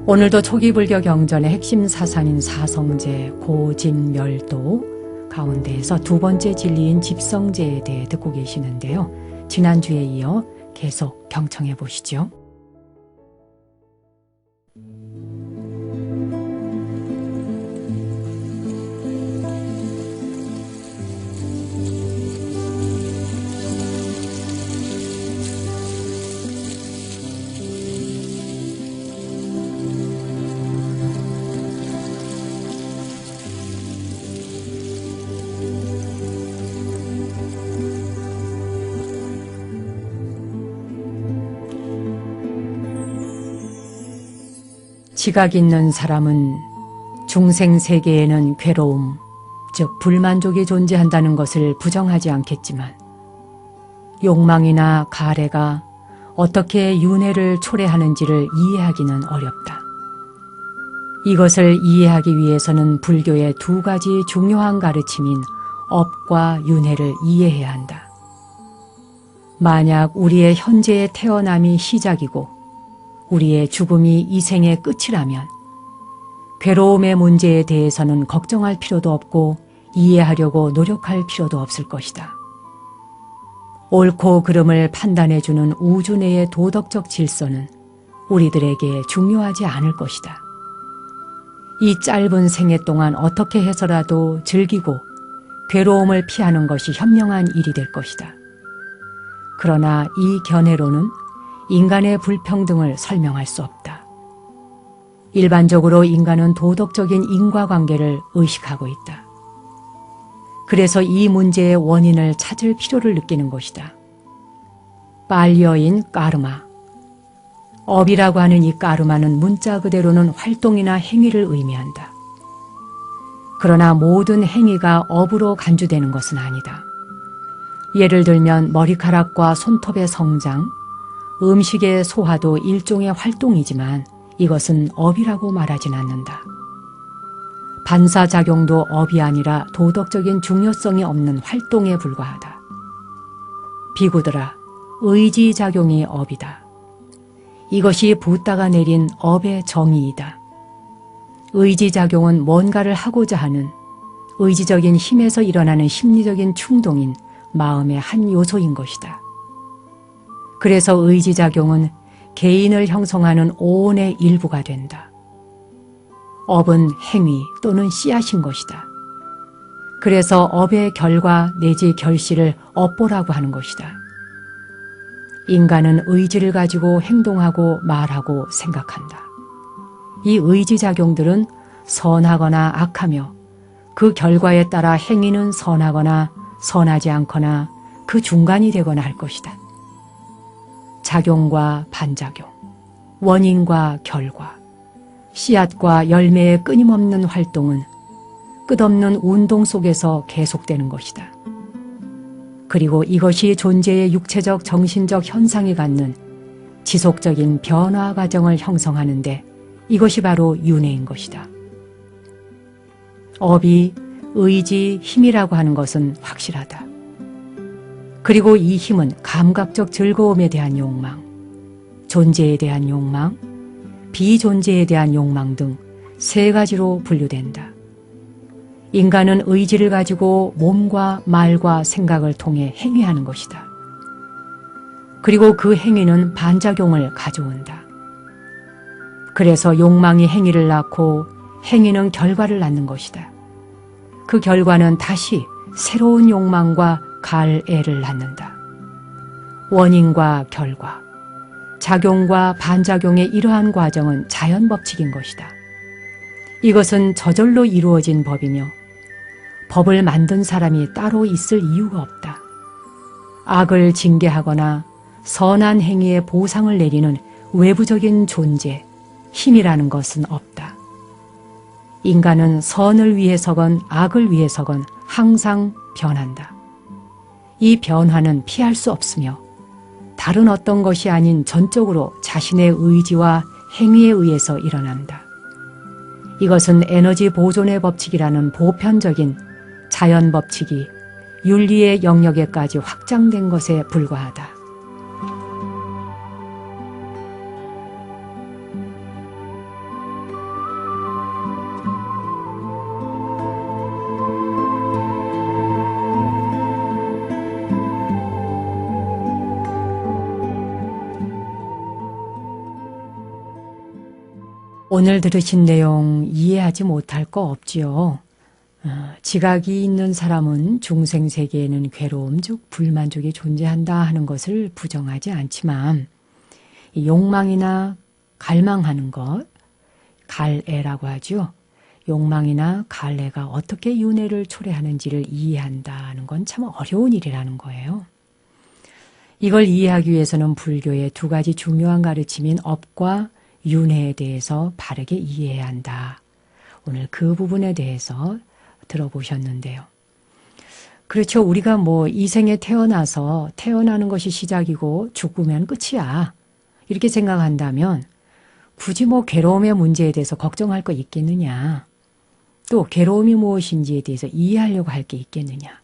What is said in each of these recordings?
오늘도 초기 불교 경전의 핵심 사상인 사성제, 고집멸도 가운데에서 두 번째 진리인 집성제에 대해 듣고 계시는데요. 지난주에 이어 계속 경청해 보시죠. 지각 있는 사람은 중생세계에는 괴로움, 즉 불만족이 존재한다는 것을 부정하지 않겠지만 욕망이나 가래가 어떻게 윤회를 초래하는지를 이해하기는 어렵다. 이것을 이해하기 위해서는 불교의 두 가지 중요한 가르침인 업과 윤회를 이해해야 한다. 만약 우리의 현재의 태어남이 시작이고 우리의 죽음이 이 생의 끝이라면 괴로움의 문제에 대해서는 걱정할 필요도 없고 이해하려고 노력할 필요도 없을 것이다. 옳고 그름을 판단해주는 우주 내의 도덕적 질서는 우리들에게 중요하지 않을 것이다. 이 짧은 생애 동안 어떻게 해서라도 즐기고 괴로움을 피하는 것이 현명한 일이 될 것이다. 그러나 이 견해로는 인간의 불평등을 설명할 수 없다. 일반적으로 인간은 도덕적인 인과관계를 의식하고 있다. 그래서 이 문제의 원인을 찾을 필요를 느끼는 것이다. 빨리어인 까르마. 업이라고 하는 이 까르마는 문자 그대로는 활동이나 행위를 의미한다. 그러나 모든 행위가 업으로 간주되는 것은 아니다. 예를 들면 머리카락과 손톱의 성장, 음식의 소화도 일종의 활동이지만 이것은 업이라고 말하진 않는다. 반사작용도 업이 아니라 도덕적인 중요성이 없는 활동에 불과하다. 비구들아, 의지작용이 업이다. 이것이 붓다가 내린 업의 정의이다. 의지작용은 뭔가를 하고자 하는 의지적인 힘에서 일어나는 심리적인 충동인 마음의 한 요소인 것이다. 그래서 의지작용은 개인을 형성하는 오온의 일부가 된다. 업은 행위 또는 씨앗인 것이다. 그래서 업의 결과 내지 결실을 업보라고 하는 것이다. 인간은 의지를 가지고 행동하고 말하고 생각한다. 이 의지작용들은 선하거나 악하며 그 결과에 따라 행위는 선하거나 선하지 않거나 그 중간이 되거나 할 것이다. 작용과 반작용, 원인과 결과, 씨앗과 열매의 끊임없는 활동은 끝없는 운동 속에서 계속되는 것이다. 그리고 이것이 존재의 육체적 정신적 현상이 갖는 지속적인 변화 과정을 형성하는데 이것이 바로 윤회인 것이다. 업이 의지, 힘이라고 하는 것은 확실하다. 그리고 이 힘은 감각적 즐거움에 대한 욕망, 존재에 대한 욕망, 비존재에 대한 욕망 등 세 가지로 분류된다. 인간은 의지를 가지고 몸과 말과 생각을 통해 행위하는 것이다. 그리고 그 행위는 반작용을 가져온다. 그래서 욕망이 행위를 낳고 행위는 결과를 낳는 것이다. 그 결과는 다시 새로운 욕망과 갈애를 낳는다. 원인과 결과, 작용과 반작용의 이러한 과정은 자연법칙인 것이다. 이것은 저절로 이루어진 법이며 법을 만든 사람이 따로 있을 이유가 없다. 악을 징계하거나 선한 행위에 보상을 내리는 외부적인 존재, 힘이라는 것은 없다. 인간은 선을 위해서건 악을 위해서건 항상 변한다. 이 변화는 피할 수 없으며 다른 어떤 것이 아닌 전적으로 자신의 의지와 행위에 의해서 일어난다. 이것은 에너지 보존의 법칙이라는 보편적인 자연 법칙이 윤리의 영역에까지 확장된 것에 불과하다. 오늘 들으신 내용 이해하지 못할 거 없지요. 지각이 있는 사람은 중생세계에는 괴로움, 즉 불만족이 존재한다 하는 것을 부정하지 않지만 욕망이나 갈망하는 것, 갈애라고 하죠. 욕망이나 갈애가 어떻게 윤회를 초래하는지를 이해한다는 건 참 어려운 일이라는 거예요. 이걸 이해하기 위해서는 불교의 두 가지 중요한 가르침인 업과 윤회에 대해서 바르게 이해해야 한다. 오늘 그 부분에 대해서 들어보셨는데요. 그렇죠. 우리가 이 생에 태어나서 태어나는 것이 시작이고 죽으면 끝이야. 이렇게 생각한다면 굳이 괴로움의 문제에 대해서 걱정할 거 있겠느냐. 또 괴로움이 무엇인지에 대해서 이해하려고 할 게 있겠느냐.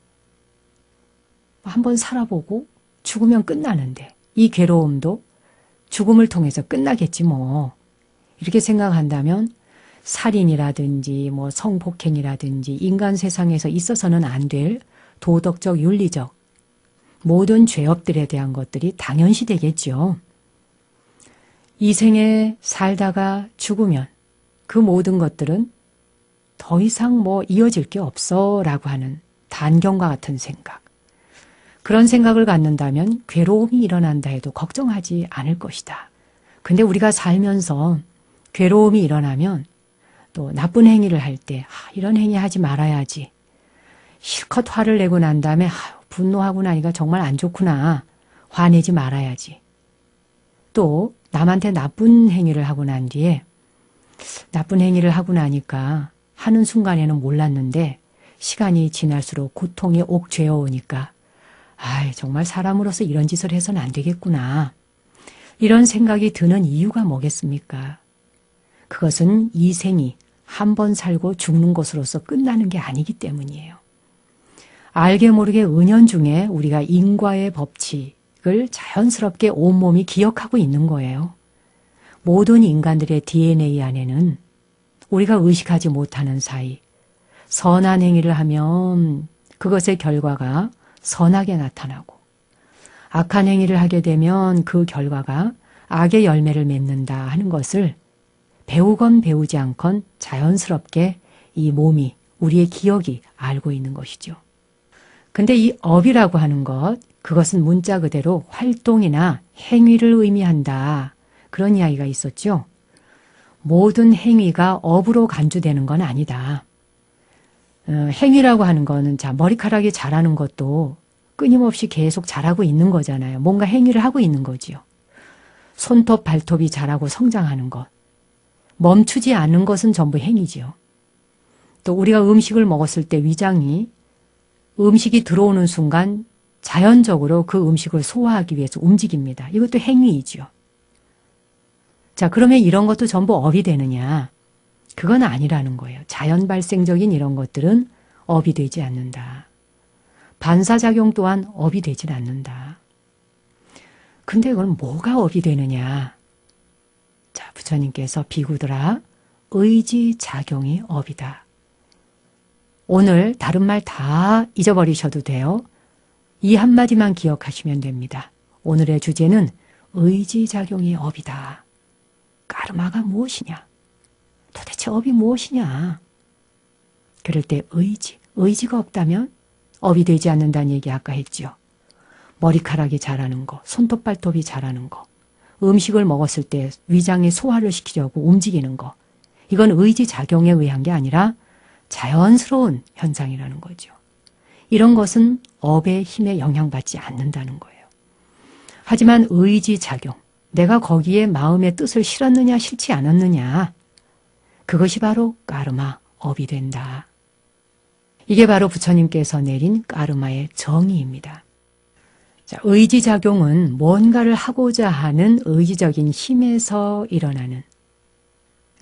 한번 살아보고 죽으면 끝나는데 이 괴로움도 죽음을 통해서 끝나겠지 이렇게 생각한다면 살인이라든지 성폭행이라든지 인간 세상에서 있어서는 안 될 도덕적, 윤리적 모든 죄업들에 대한 것들이 당연시 되겠죠. 이 생에 살다가 죽으면 그 모든 것들은 더 이상 이어질 게 없어 라고 하는 단경과 같은 생각. 그런 생각을 갖는다면 괴로움이 일어난다 해도 걱정하지 않을 것이다. 근데 우리가 살면서 괴로움이 일어나면 또 나쁜 행위를 할 때 이런 행위 하지 말아야지. 실컷 화를 내고 난 다음에 분노하고 나니까 정말 안 좋구나. 화내지 말아야지. 또 남한테 나쁜 행위를 하고 난 뒤에 나쁜 행위를 하고 나니까 하는 순간에는 몰랐는데 시간이 지날수록 고통이 옥죄어 오니까 정말 사람으로서 이런 짓을 해서는 안 되겠구나. 이런 생각이 드는 이유가 뭐겠습니까? 그것은 이 생이 한 번 살고 죽는 것으로서 끝나는 게 아니기 때문이에요. 알게 모르게 은연중에 우리가 인과의 법칙을 자연스럽게 온몸이 기억하고 있는 거예요. 모든 인간들의 DNA 안에는 우리가 의식하지 못하는 사이 선한 행위를 하면 그것의 결과가 선하게 나타나고 악한 행위를 하게 되면 그 결과가 악의 열매를 맺는다 하는 것을 배우건 배우지 않건 자연스럽게 이 몸이 우리의 기억이 알고 있는 것이죠. 근데 이 업이라고 하는 것, 그것은 문자 그대로 활동이나 행위를 의미한다. 그런 이야기가 있었죠. 모든 행위가 업으로 간주되는 건 아니다. 행위라고 하는 거는 머리카락이 자라는 것도 끊임없이 계속 자라고 있는 거잖아요. 뭔가 행위를 하고 있는 거지요. 손톱, 발톱이 자라고 성장하는 것. 멈추지 않는 것은 전부 행위지요. 또 우리가 음식을 먹었을 때 위장이 음식이 들어오는 순간 자연적으로 그 음식을 소화하기 위해서 움직입니다. 이것도 행위이지요. 자, 그러면 이런 것도 전부 업이 되느냐? 그건 아니라는 거예요. 자연 발생적인 이런 것들은 업이 되지 않는다. 반사작용 또한 업이 되질 않는다. 근데 그건 뭐가 업이 되느냐? 자, 부처님께서 비구들아, 의지작용이 업이다. 오늘 다른 말 다 잊어버리셔도 돼요. 이 한마디만 기억하시면 됩니다. 오늘의 주제는 의지작용이 업이다. 까르마가 무엇이냐? 도대체 업이 무엇이냐? 그럴 때 의지가 없다면 업이 되지 않는다는 얘기 아까 했죠. 머리카락이 자라는 거, 손톱 발톱이 자라는 거, 음식을 먹었을 때 위장에 소화를 시키려고 움직이는 거, 이건 의지작용에 의한 게 아니라 자연스러운 현상이라는 거죠. 이런 것은 업의 힘에 영향받지 않는다는 거예요. 하지만 의지작용, 내가 거기에 마음의 뜻을 실었느냐 실지 않았느냐, 그것이 바로 까르마, 업이 된다. 이게 바로 부처님께서 내린 까르마의 정의입니다. 자, 의지작용은 뭔가를 하고자 하는 의지적인 힘에서 일어나는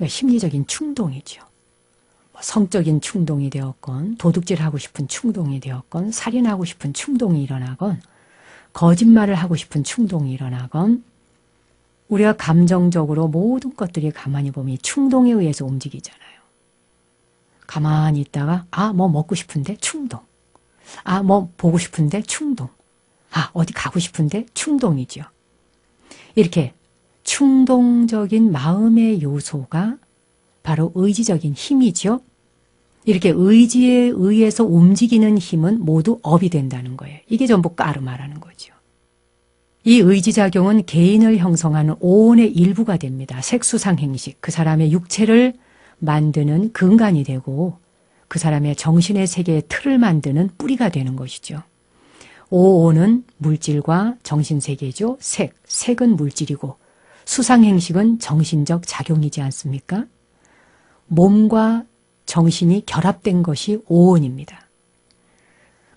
심리적인 충동이죠. 성적인 충동이 되었건, 도둑질하고 싶은 충동이 되었건, 살인하고 싶은 충동이 일어나건, 거짓말을 하고 싶은 충동이 일어나건, 우리가 감정적으로 모든 것들이 가만히 보면 충동에 의해서 움직이잖아요. 가만히 있다가 뭐 먹고 싶은데 충동. 뭐 보고 싶은데 충동. 어디 가고 싶은데 충동이죠. 이렇게 충동적인 마음의 요소가 바로 의지적인 힘이죠. 이렇게 의지에 의해서 움직이는 힘은 모두 업이 된다는 거예요. 이게 전부 까르마라는 거죠. 이 의지작용은 개인을 형성하는 오온의 일부가 됩니다. 색수상행식, 그 사람의 육체를 만드는 근간이 되고 그 사람의 정신의 세계의 틀을 만드는 뿌리가 되는 것이죠. 오온은 물질과 정신세계죠. 색은 물질이고 수상행식은 정신적 작용이지 않습니까? 몸과 정신이 결합된 것이 오온입니다.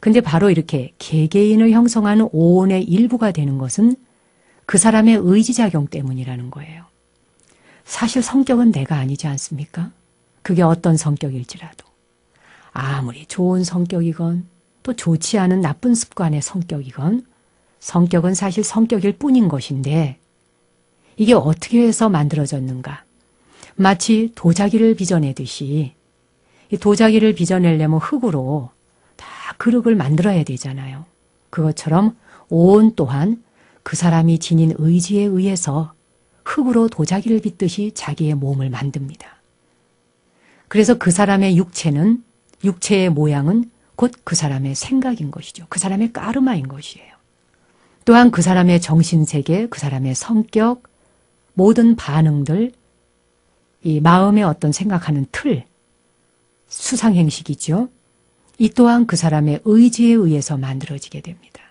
근데 바로 이렇게 개개인을 형성하는 오온의 일부가 되는 것은 그 사람의 의지작용 때문이라는 거예요. 사실 성격은 내가 아니지 않습니까? 그게 어떤 성격일지라도. 아무리 좋은 성격이건 또 좋지 않은 나쁜 습관의 성격이건 성격은 사실 성격일 뿐인 것인데 이게 어떻게 해서 만들어졌는가? 마치 도자기를 빚어내듯이 이 도자기를 빚어내려면 흙으로 다 그릇을 만들어야 되잖아요. 그것처럼 오온 또한 그 사람이 지닌 의지에 의해서 흙으로 도자기를 빚듯이 자기의 몸을 만듭니다. 그래서 그 사람의 육체의 모양은 곧 그 사람의 생각인 것이죠. 그 사람의 까르마인 것이에요. 또한 그 사람의 정신세계, 그 사람의 성격, 모든 반응들, 이 마음의 어떤 생각하는 틀, 수상행식이죠. 이 또한 그 사람의 의지에 의해서 만들어지게 됩니다.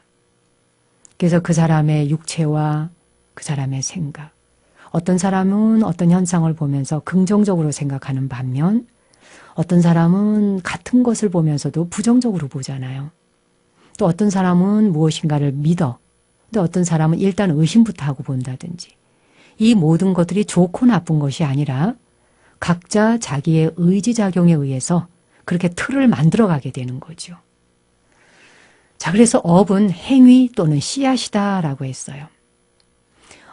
그래서 그 사람의 육체와 그 사람의 생각, 어떤 사람은 어떤 현상을 보면서 긍정적으로 생각하는 반면 어떤 사람은 같은 것을 보면서도 부정적으로 보잖아요. 또 어떤 사람은 무엇인가를 믿어. 또 어떤 사람은 일단 의심부터 하고 본다든지. 이 모든 것들이 좋고 나쁜 것이 아니라 각자 자기의 의지작용에 의해서 그렇게 틀을 만들어가게 되는 거죠. 자, 그래서 업은 행위 또는 씨앗이다라고 했어요.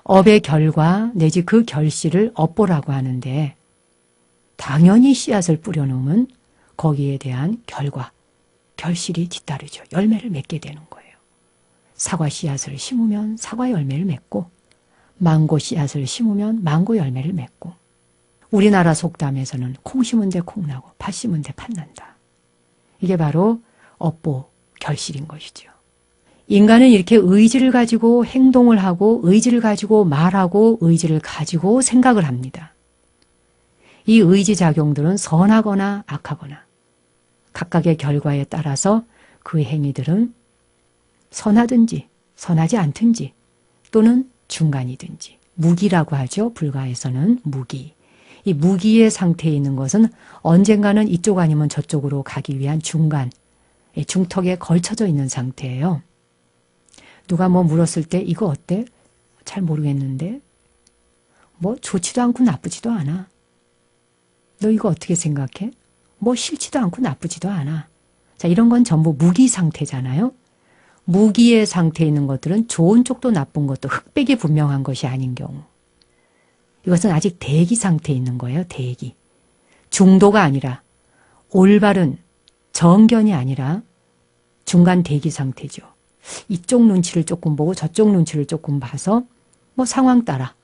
업의 결과 내지 그 결실을 업보라고 하는데 당연히 씨앗을 뿌려놓으면 거기에 대한 결과, 결실이 뒤따르죠. 열매를 맺게 되는 거예요. 사과 씨앗을 심으면 사과 열매를 맺고 망고 씨앗을 심으면 망고 열매를 맺고 우리나라 속담에서는 콩 심은 데 콩 나고 팥 심은 데 팥 난다. 이게 바로 업보, 결실인 것이죠. 인간은 이렇게 의지를 가지고 행동을 하고 의지를 가지고 말하고 의지를 가지고 생각을 합니다. 이 의지작용들은 선하거나 악하거나 각각의 결과에 따라서 그 행위들은 선하든지 선하지 않든지 또는 중간이든지 무기라고 하죠. 불가에서는 무기. 이 무기의 상태에 있는 것은 언젠가는 이쪽 아니면 저쪽으로 가기 위한 중간, 중턱에 걸쳐져 있는 상태예요. 누가 뭐 물었을 때 이거 어때? 잘 모르겠는데 뭐 좋지도 않고 나쁘지도 않아. 너 이거 어떻게 생각해? 뭐 싫지도 않고 나쁘지도 않아. 자, 이런 건 전부 무기 상태잖아요. 무기의 상태에 있는 것들은 좋은 쪽도 나쁜 것도 흑백이 분명한 것이 아닌 경우. 이것은 아직 대기 상태에 있는 거예요. 대기. 중도가 아니라 올바른 정견이 아니라 중간 대기 상태죠. 이쪽 눈치를 조금 보고 저쪽 눈치를 조금 봐서 뭐 상황 따라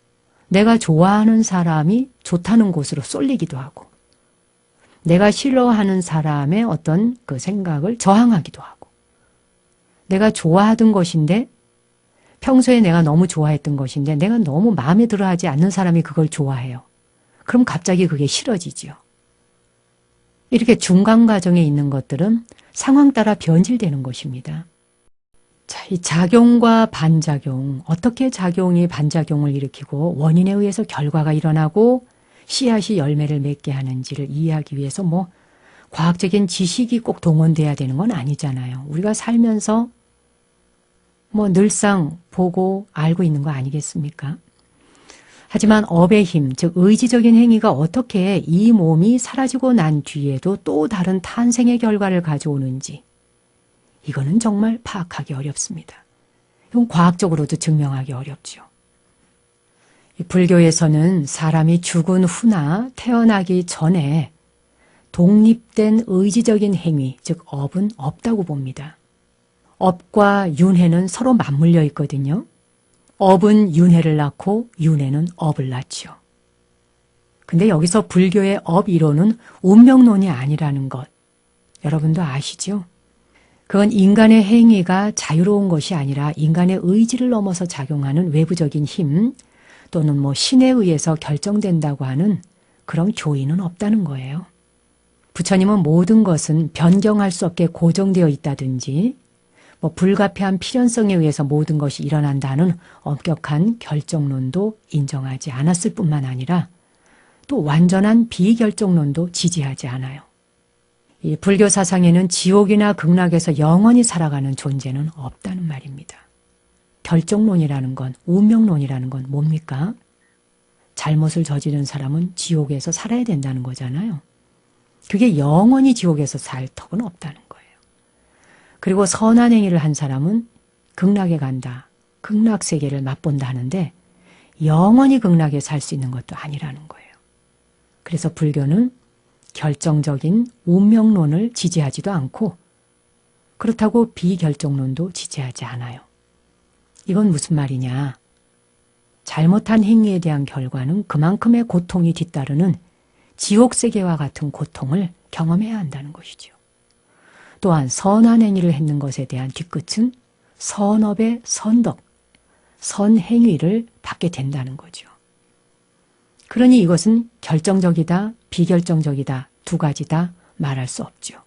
내가 좋아하는 사람이 좋다는 곳으로 쏠리기도 하고 내가 싫어하는 사람의 어떤 그 생각을 저항하기도 하고 내가 좋아하던 것인데 평소에 내가 너무 좋아했던 것인데 내가 너무 마음에 들어하지 않는 사람이 그걸 좋아해요. 그럼 갑자기 그게 싫어지죠. 이렇게 중간 과정에 있는 것들은 상황 따라 변질되는 것입니다. 자, 이 작용과 반작용, 어떻게 작용이 반작용을 일으키고 원인에 의해서 결과가 일어나고 씨앗이 열매를 맺게 하는지를 이해하기 위해서 뭐 과학적인 지식이 꼭 동원돼야 되는 건 아니잖아요. 우리가 살면서 뭐 늘상 보고 알고 있는 거 아니겠습니까? 하지만 업의 힘, 즉 의지적인 행위가 어떻게 이 몸이 사라지고 난 뒤에도 또 다른 탄생의 결과를 가져오는지 이거는 정말 파악하기 어렵습니다. 이건 과학적으로도 증명하기 어렵죠. 불교에서는 사람이 죽은 후나 태어나기 전에 독립된 의지적인 행위, 즉 업은 없다고 봅니다. 업과 윤회는 서로 맞물려 있거든요. 업은 윤회를 낳고 윤회는 업을 낳죠. 근데 여기서 불교의 업 이론은 운명론이 아니라는 것, 여러분도 아시죠? 그건 인간의 행위가 자유로운 것이 아니라 인간의 의지를 넘어서 작용하는 외부적인 힘 또는 신에 의해서 결정된다고 하는 그런 교의는 없다는 거예요. 부처님은 모든 것은 변경할 수 없게 고정되어 있다든지 불가피한 필연성에 의해서 모든 것이 일어난다는 엄격한 결정론도 인정하지 않았을 뿐만 아니라 또 완전한 비결정론도 지지하지 않아요. 이 불교 사상에는 지옥이나 극락에서 영원히 살아가는 존재는 없다는 말입니다. 결정론이라는 건, 운명론이라는 건 뭡니까? 잘못을 저지른 사람은 지옥에서 살아야 된다는 거잖아요. 그게 영원히 지옥에서 살 턱은 없다는 거예요. 그리고 선한 행위를 한 사람은 극락에 간다, 극락세계를 맛본다 하는데 영원히 극락에 살 수 있는 것도 아니라는 거예요. 그래서 불교는 결정적인 운명론을 지지하지도 않고 그렇다고 비결정론도 지지하지 않아요. 이건 무슨 말이냐? 잘못한 행위에 대한 결과는 그만큼의 고통이 뒤따르는 지옥세계와 같은 고통을 경험해야 한다는 것이죠. 또한 선한 행위를 했는 것에 대한 뒤끝은 선업의 선덕, 선행위를 받게 된다는 거죠. 그러니 이것은 결정적이다, 비결정적이다, 두 가지다 말할 수 없죠.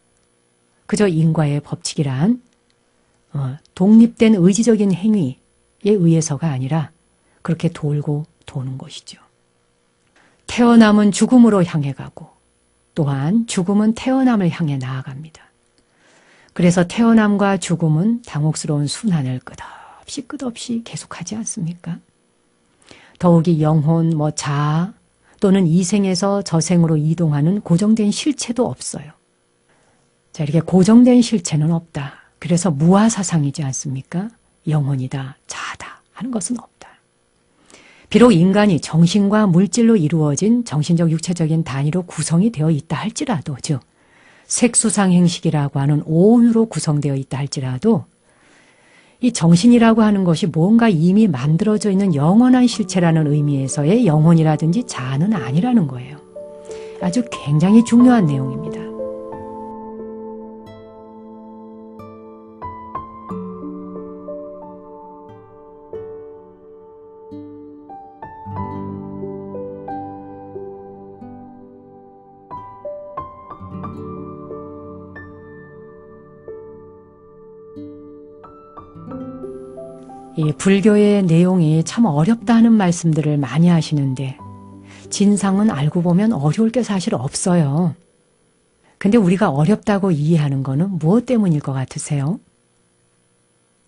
그저 인과의 법칙이란 독립된 의지적인 행위에 의해서가 아니라 그렇게 돌고 도는 것이죠. 태어남은 죽음으로 향해 가고 또한 죽음은 태어남을 향해 나아갑니다. 그래서 태어남과 죽음은 당혹스러운 순환을 끝없이 계속하지 않습니까? 더욱이 영혼, 자아 또는 이 생에서 저 생으로 이동하는 고정된 실체도 없어요. 자, 이렇게 고정된 실체는 없다. 그래서 무아사상이지 않습니까? 영혼이다, 자아다 하는 것은 없다. 비록 인간이 정신과 물질로 이루어진 정신적 육체적인 단위로 구성이 되어 있다 할지라도, 즉 색수상행식이라고 하는 오류로 구성되어 있다 할지라도 이 정신이라고 하는 것이 뭔가 이미 만들어져 있는 영원한 실체라는 의미에서의 영혼이라든지 자아는 아니라는 거예요. 아주 굉장히 중요한 내용입니다. 이 불교의 내용이 참 어렵다 하는 말씀들을 많이 하시는데 진상은 알고 보면 어려울 게 사실 없어요. 근데 우리가 어렵다고 이해하는 거는 무엇 때문일 것 같으세요?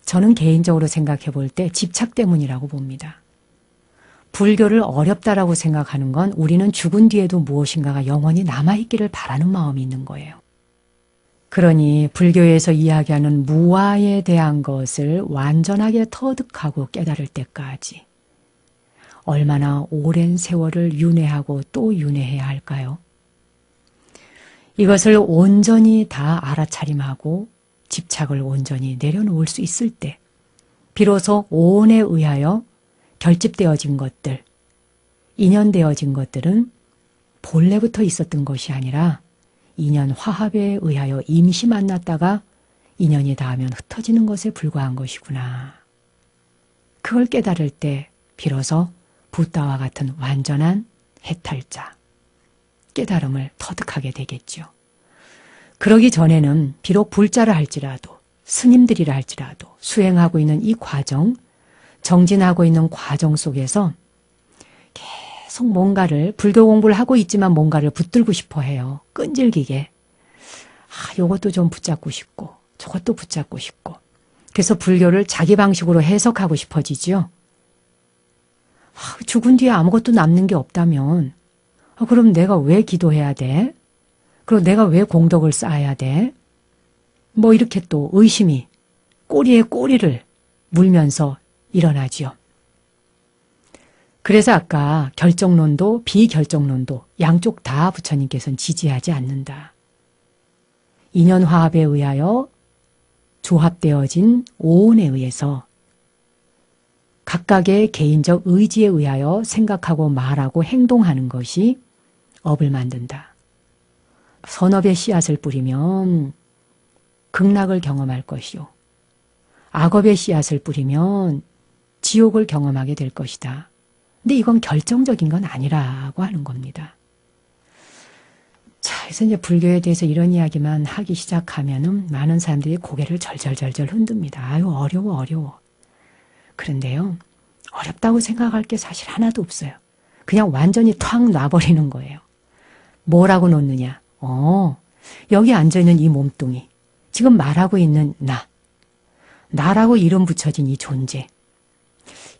저는 개인적으로 생각해 볼 때 집착 때문이라고 봅니다. 불교를 어렵다라고 생각하는 건 우리는 죽은 뒤에도 무엇인가가 영원히 남아있기를 바라는 마음이 있는 거예요. 그러니 불교에서 이야기하는 무아에 대한 것을 완전하게 터득하고 깨달을 때까지 얼마나 오랜 세월을 윤회하고 또 윤회해야 할까요? 이것을 온전히 다 알아차림하고 집착을 온전히 내려놓을 수 있을 때 비로소 오온에 의하여 결집되어진 것들, 인연되어진 것들은 본래부터 있었던 것이 아니라 인연 화합에 의하여 임시 만났다가 인연이 닿으면 흩어지는 것에 불과한 것이구나. 그걸 깨달을 때 비로소 붓다와 같은 완전한 해탈자, 깨달음을 터득하게 되겠죠. 그러기 전에는 비록 불자라 할지라도 스님들이라 할지라도 수행하고 있는 이 과정, 정진하고 있는 과정 속에서 계속 뭔가를 불교 공부를 하고 있지만 뭔가를 붙들고 싶어 해요. 끈질기게. 요것도 좀 붙잡고 싶고 저것도 붙잡고 싶고 그래서 불교를 자기 방식으로 해석하고 싶어지죠. 죽은 뒤에 아무것도 남는 게 없다면 그럼 내가 왜 기도해야 돼? 그럼 내가 왜 공덕을 쌓아야 돼? 이렇게 또 의심이 꼬리에 꼬리를 물면서 일어나지요. 그래서 아까 결정론도 비결정론도 양쪽 다 부처님께서는 지지하지 않는다. 인연화합에 의하여 조합되어진 오온에 의해서 각각의 개인적 의지에 의하여 생각하고 말하고 행동하는 것이 업을 만든다. 선업의 씨앗을 뿌리면 극락을 경험할 것이요. 악업의 씨앗을 뿌리면 지옥을 경험하게 될 것이다. 근데 이건 결정적인 건 아니라고 하는 겁니다. 자, 그래서 이제 불교에 대해서 이런 이야기만 하기 시작하면은 많은 사람들이 고개를 절절절절 흔듭니다. 아유, 어려워. 그런데요, 어렵다고 생각할 게 사실 하나도 없어요. 그냥 완전히 탁 놔버리는 거예요. 뭐라고 놓느냐? 여기 앉아있는 이 몸뚱이, 지금 말하고 있는 나라고 이름 붙여진 이 존재,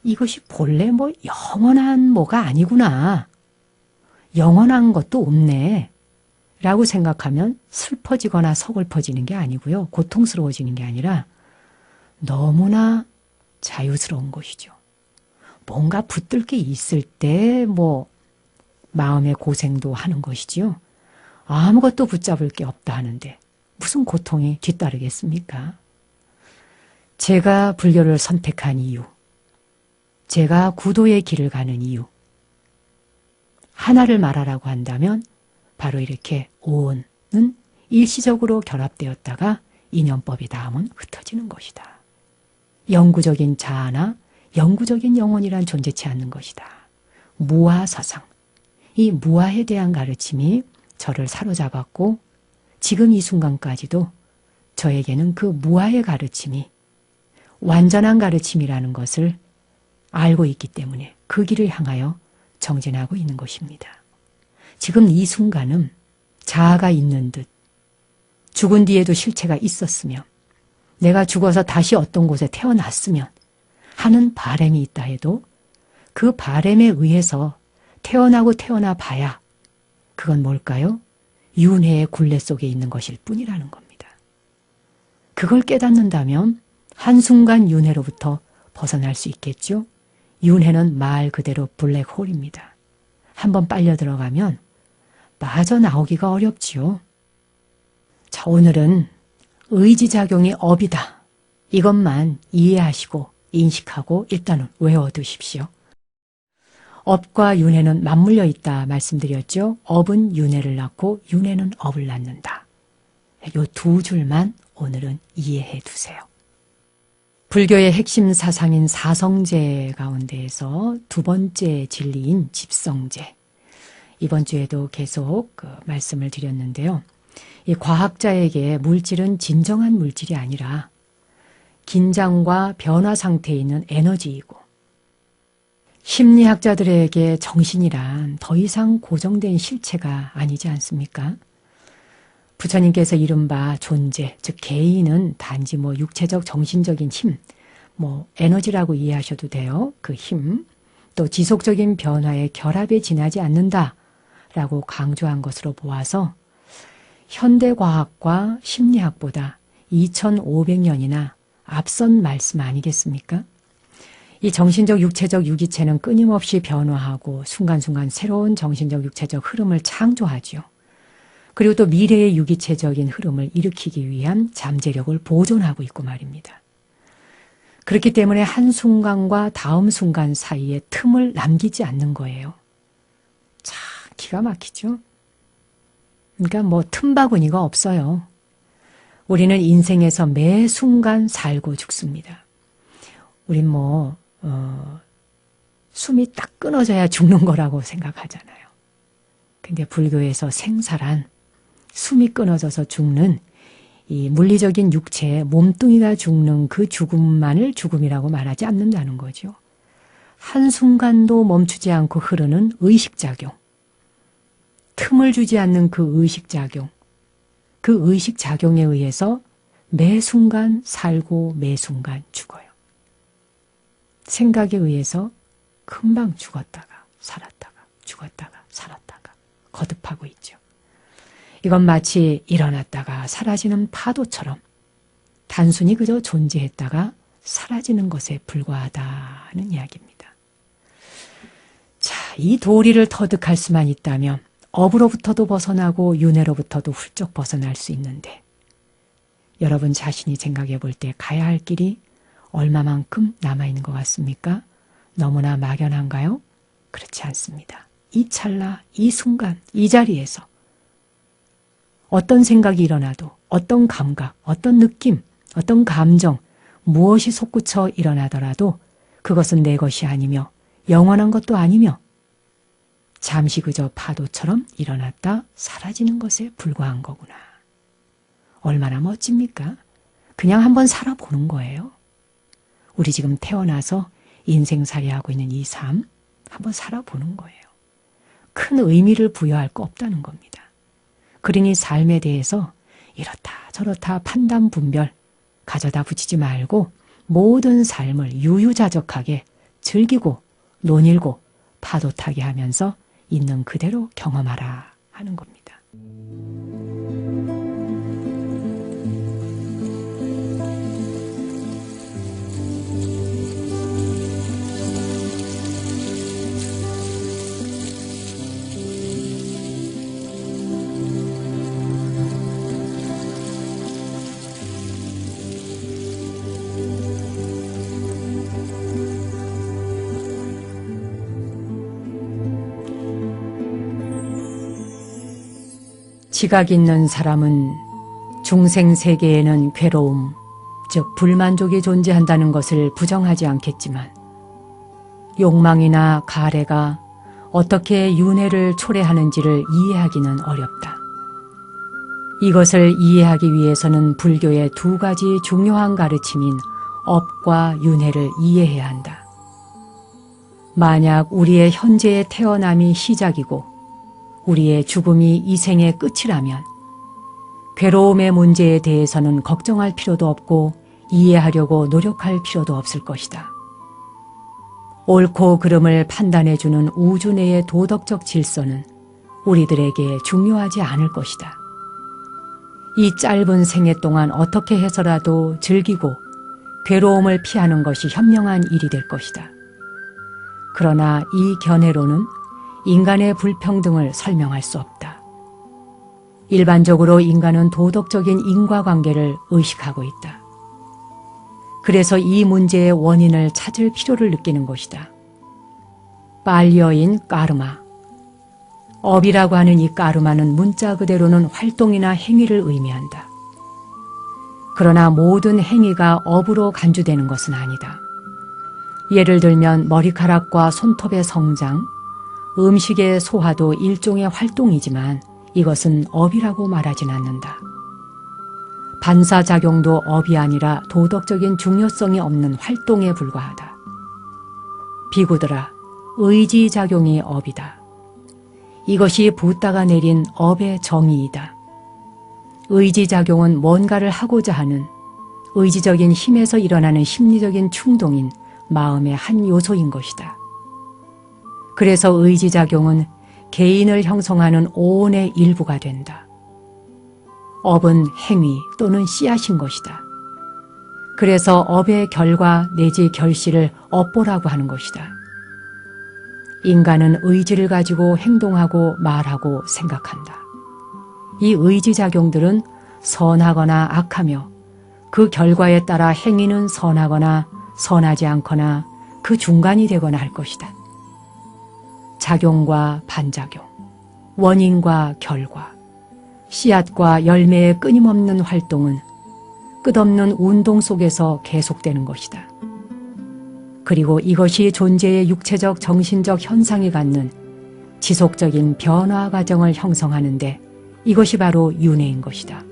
이것이 본래 뭐 영원한 뭐가 아니구나. 영원한 것도 없네. 라고 생각하면 슬퍼지거나 서글퍼지는 게 아니고요. 고통스러워지는 게 아니라 너무나 자유스러운 것이죠. 뭔가 붙들 게 있을 때 뭐 마음의 고생도 하는 것이지요. 아무것도 붙잡을 게 없다 하는데 무슨 고통이 뒤따르겠습니까? 제가 불교를 선택한 이유, 제가 구도의 길을 가는 이유, 하나를 말하라고 한다면 바로 이렇게 오는 일시적으로 결합되었다가 인연법이 닿으면 흩어지는 것이다. 영구적인 자아나 영구적인 영혼이란 존재치 않는 것이다. 무아사상, 이 무아에 대한 가르침이 저를 사로잡았고 지금 이 순간까지도 저에게는 그 무아의 가르침이 완전한 가르침이라는 것을 알고 있기 때문에 그 길을 향하여 정진하고 있는 것입니다. 지금 이 순간은 자아가 있는 듯 죽은 뒤에도 실체가 있었으면 내가 죽어서 다시 어떤 곳에 태어났으면 하는 바람이 있다 해도 그 바람에 의해서 태어나 봐야 그건 뭘까요? 윤회의 굴레 속에 있는 것일 뿐이라는 겁니다. 그걸 깨닫는다면 한순간 윤회로부터 벗어날 수 있겠죠? 윤회는 말 그대로 블랙홀입니다. 한번 빨려 들어가면 빠져나오기가 어렵지요. 자, 오늘은 의지작용이 업이다. 이것만 이해하시고 인식하고 일단은 외워두십시오. 업과 윤회는 맞물려 있다 말씀드렸죠. 업은 윤회를 낳고 윤회는 업을 낳는다. 이 두 줄만 오늘은 이해해 두세요. 불교의 핵심 사상인 사성제 가운데에서 두 번째 진리인 집성제. 이번 주에도 계속 말씀을 드렸는데요. 이 과학자에게 물질은 진정한 물질이 아니라 긴장과 변화 상태에 있는 에너지이고 심리학자들에게 정신이란 더 이상 고정된 실체가 아니지 않습니까? 부처님께서 이른바 존재, 즉 개인은 단지 뭐 육체적 정신적인 힘, 뭐 에너지라고 이해하셔도 돼요. 그 힘, 또 지속적인 변화의 결합에 지나지 않는다라고 강조한 것으로 보아서 현대과학과 심리학보다 2500년이나 앞선 말씀 아니겠습니까? 이 정신적, 육체적 유기체는 끊임없이 변화하고 순간순간 새로운 정신적, 육체적 흐름을 창조하죠. 그리고 또 미래의 유기체적인 흐름을 일으키기 위한 잠재력을 보존하고 있고 말입니다. 그렇기 때문에 한순간과 다음 순간 사이에 틈을 남기지 않는 거예요. 참 기가 막히죠? 그러니까 뭐 틈바구니가 없어요. 우리는 인생에서 매 순간 살고 죽습니다. 우린 뭐 숨이 딱 끊어져야 죽는 거라고 생각하잖아요. 근데 불교에서 생사란 숨이 끊어져서 죽는 이 물리적인 육체의 몸뚱이가 죽는 그 죽음만을 죽음이라고 말하지 않는다는 거죠. 한순간도 멈추지 않고 흐르는 의식작용, 틈을 주지 않는 그 의식작용, 그 의식작용에 의해서 매 순간 살고 매 순간 죽어요. 생각에 의해서 금방 죽었다가 살았다가 죽었다가 살았다가 거듭하고 있죠. 이건 마치 일어났다가 사라지는 파도처럼 단순히 그저 존재했다가 사라지는 것에 불과하다는 이야기입니다. 자, 이 도리를 터득할 수만 있다면 업으로부터도 벗어나고 윤회로부터도 훌쩍 벗어날 수 있는데 여러분 자신이 생각해 볼 때 가야 할 길이 얼마만큼 남아있는 것 같습니까? 너무나 막연한가요? 그렇지 않습니다. 이 찰나, 이 순간, 이 자리에서 어떤 생각이 일어나도 어떤 감각, 어떤 느낌, 어떤 감정, 무엇이 솟구쳐 일어나더라도 그것은 내 것이 아니며 영원한 것도 아니며 잠시 그저 파도처럼 일어났다 사라지는 것에 불과한 거구나. 얼마나 멋집니까? 그냥 한번 살아보는 거예요. 우리 지금 태어나서 인생살이하고 있는 이 삶 한번 살아보는 거예요. 큰 의미를 부여할 거 없다는 겁니다. 그러니 삶에 대해서 이렇다 저렇다 판단 분별 가져다 붙이지 말고 모든 삶을 유유자적하게 즐기고 논일고 파도 타게 하면서 있는 그대로 경험하라 하는 겁니다. 지각 있는 사람은 중생 세계에는 괴로움, 즉 불만족이 존재한다는 것을 부정하지 않겠지만 욕망이나 가래가 어떻게 윤회를 초래하는지를 이해하기는 어렵다. 이것을 이해하기 위해서는 불교의 두 가지 중요한 가르침인 업과 윤회를 이해해야 한다. 만약 우리의 현재의 태어남이 시작이고 우리의 죽음이 이 생의 끝이라면 괴로움의 문제에 대해서는 걱정할 필요도 없고 이해하려고 노력할 필요도 없을 것이다. 옳고 그름을 판단해주는 우주 내의 도덕적 질서는 우리들에게 중요하지 않을 것이다. 이 짧은 생애 동안 어떻게 해서라도 즐기고 괴로움을 피하는 것이 현명한 일이 될 것이다. 그러나 이 견해로는 인간의 불평등을 설명할 수 없다. 일반적으로 인간은 도덕적인 인과관계를 의식하고 있다. 그래서 이 문제의 원인을 찾을 필요를 느끼는 것이다. 빨리어인 까르마. 업이라고 하는 이 까르마는 문자 그대로는 활동이나 행위를 의미한다. 그러나 모든 행위가 업으로 간주되는 것은 아니다. 예를 들면 머리카락과 손톱의 성장, 음식의 소화도 일종의 활동이지만 이것은 업이라고 말하진 않는다. 반사작용도 업이 아니라 도덕적인 중요성이 없는 활동에 불과하다. 비구들아, 의지작용이 업이다. 이것이 붓다가 내린 업의 정의이다. 의지작용은 뭔가를 하고자 하는 의지적인 힘에서 일어나는 심리적인 충동인 마음의 한 요소인 것이다. 그래서 의지작용은 개인을 형성하는 오온의 일부가 된다. 업은 행위 또는 씨앗인 것이다. 그래서 업의 결과 내지 결실을 업보라고 하는 것이다. 인간은 의지를 가지고 행동하고 말하고 생각한다. 이 의지작용들은 선하거나 악하며 그 결과에 따라 행위는 선하거나 선하지 않거나 그 중간이 되거나 할 것이다. 작용과 반작용, 원인과 결과, 씨앗과 열매의 끊임없는 활동은 끝없는 운동 속에서 계속되는 것이다. 그리고 이것이 존재의 육체적 정신적 현상이 갖는 지속적인 변화 과정을 형성하는데 이것이 바로 윤회인 것이다.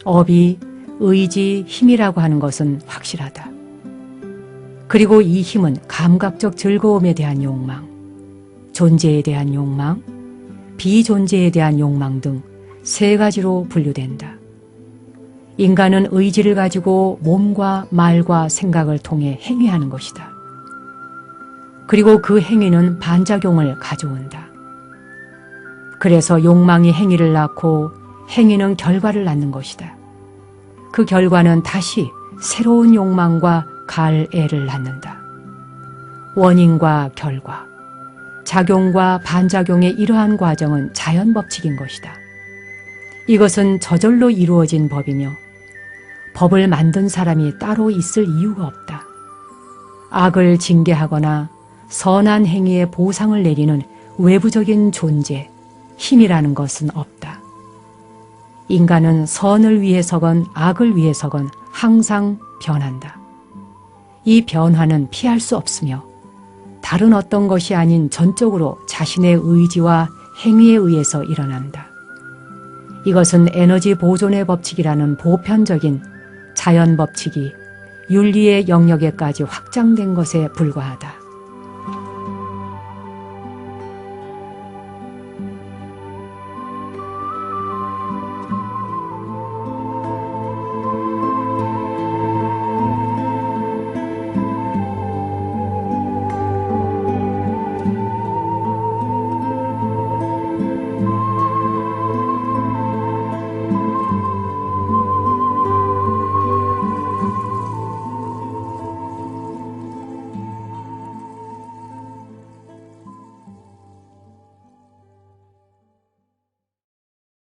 업이 의지, 힘이라고 하는 것은 확실하다. 그리고 이 힘은 감각적 즐거움에 대한 욕망, 존재에 대한 욕망, 비존재에 대한 욕망 등 세 가지로 분류된다. 인간은 의지를 가지고 몸과 말과 생각을 통해 행위하는 것이다. 그리고 그 행위는 반작용을 가져온다. 그래서 욕망이 행위를 낳고 행위는 결과를 낳는 것이다. 그 결과는 다시 새로운 욕망과 갈애를 낳는다. 원인과 결과, 작용과 반작용의 이러한 과정은 자연법칙인 것이다. 이것은 저절로 이루어진 법이며 법을 만든 사람이 따로 있을 이유가 없다. 악을 징계하거나 선한 행위의 보상을 내리는 외부적인 존재, 힘이라는 것은 없다. 인간은 선을 위해서건 악을 위해서건 항상 변한다. 이 변화는 피할 수 없으며 다른 어떤 것이 아닌 전적으로 자신의 의지와 행위에 의해서 일어난다. 이것은 에너지 보존의 법칙이라는 보편적인 자연 법칙이 윤리의 영역에까지 확장된 것에 불과하다.